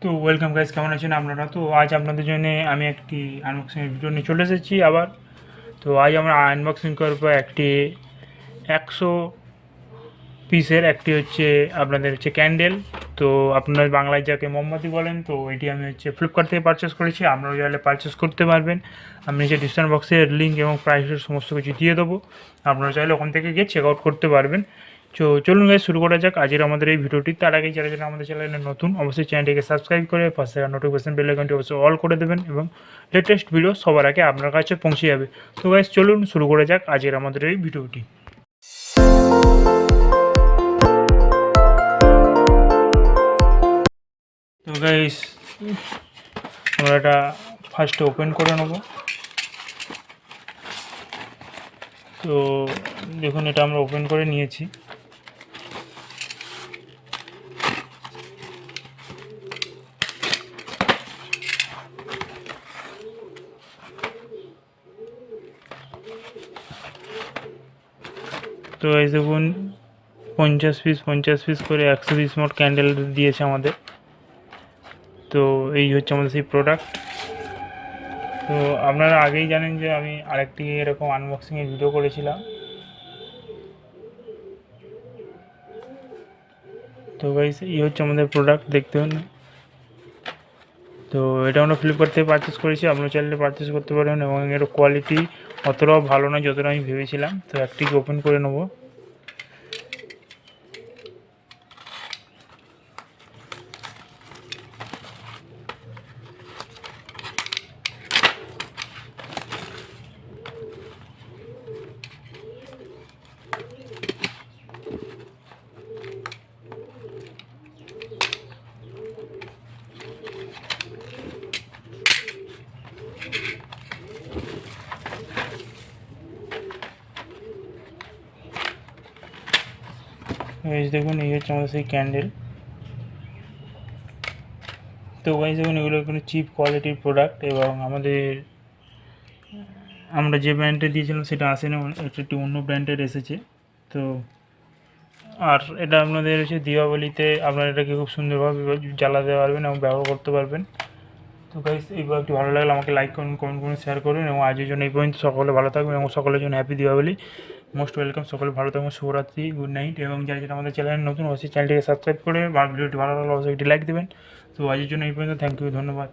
তো welcome guys, কেমন আছেন আপনারা? তো আজ আপনাদের জন্য আমি একটি আনবক্সিংয়ের ভিডিও নিয়ে চলে এসেছি আবার। তো আজ আমরা আনবক্সিং করবো একটি 100 পিসের একটি হচ্ছে আপনাদের হচ্ছে ক্যান্ডেল। তো আপনার বাংলায় যাকে মোমবাতি বলেন, তো এটি আমি হচ্ছে ফ্লিপকার্ট থেকে পারচেস করেছি। আপনারা চাইলে পারচেস করতে পারবেন। আমি নিচে ডিসক্রিপশন বক্সের লিঙ্ক এবং প্রাইসের সমস্ত কিছু দিয়ে দেবো। আপনারা চাইলে ওখান থেকে গিয়ে চেক আউট করতে পারবেন। তো চলুন গাইস, শুরু করা যাক আজকের আমাদের এই ভিডিওটি। তার আগে যারা যারা আমাদের চ্যানেলে নতুন, অবশ্যই চ্যানেলটিকে সাবস্ক্রাইব করে পাশে নোটিফিকেশন বেল আইকনটি অবশ্যই অল করে দেবেন এবং লেটেস্ট ভিডিও সবার আগে আপনার কাছে পৌঁছে যাবে। তো গাইস চলুন শুরু করা যাক আজকের আমাদের এই ভিডিওটি। তো গাইস আমরা এটা ফার্স্টে ওপেন করে নেব। তো দেখুন, এটা আমরা ওপেন করে নিয়েছি। তো এই দেখুন 50 পিস করে 100 পিস মোট ক্যান্ডেল দিয়েছে আমাদের। তো এই হচ্ছে আমাদের সেই প্রোডাক্ট। তো আপনারা আগেই জানেন যে আমি আরেকটি এরকম আনবক্সিংয়ের ভিডিও করেছিলাম। তো গাইস এই হচ্ছে আমাদের প্রোডাক্ট, দেখতে পান। তো এটা আমরা ফ্লিপকার্ট থেকে পারচেস করেছি, আপনারা চাইলে পারচেস করতে পারেন এবং এর কোয়ালিটি অতটাও ভালো না যতটা আমি ভেবেছিলাম। তো একটিকে ওপেন করে নেবো। দেখুন এই হচ্ছে আমাদের সেই ক্যান্ডেল। তো গাইস দেখুন, এগুলো কোনো চিপ কোয়ালিটির প্রোডাক্ট এবং আমরা যে ব্র্যান্ডে দিয়েছিলাম সেটা আসেনি, এটা একটি অন্য ব্র্যান্ডের এসেছে। তো আর এটা আপনাদের হচ্ছে দীপাবলিতে আপনারা এটাকে খুব সুন্দরভাবে জ্বালাতে পারবেন এবং ব্যবহার করতে পারবেন। তো গাইস এই ব্লগটি ভালো লাগলে আমাকে লাইক করুন, কমেন্ট করুন, শেয়ার করুন এবং আজকের জন্য এই পর্যন্ত। সকলে ভালো থাকবেন এবং সকলের জন্য হ্যাপি দীপাবলি। Most welcome. সকলে ভালো থাকবেন, শুভরাত্রি, গুড নাইট। এবং যারা যারা আমাদের চ্যানেল নতুন, অবশ্যই চ্যানেলটিকে সাবস্ক্রাইব করে ভিডিওটি ভালো লাগলে অবশ্যই একটি লাইক দেবেন। তো আজকের জন্য এই পর্যন্ত। থ্যাংক ইউ, ধন্যবাদ।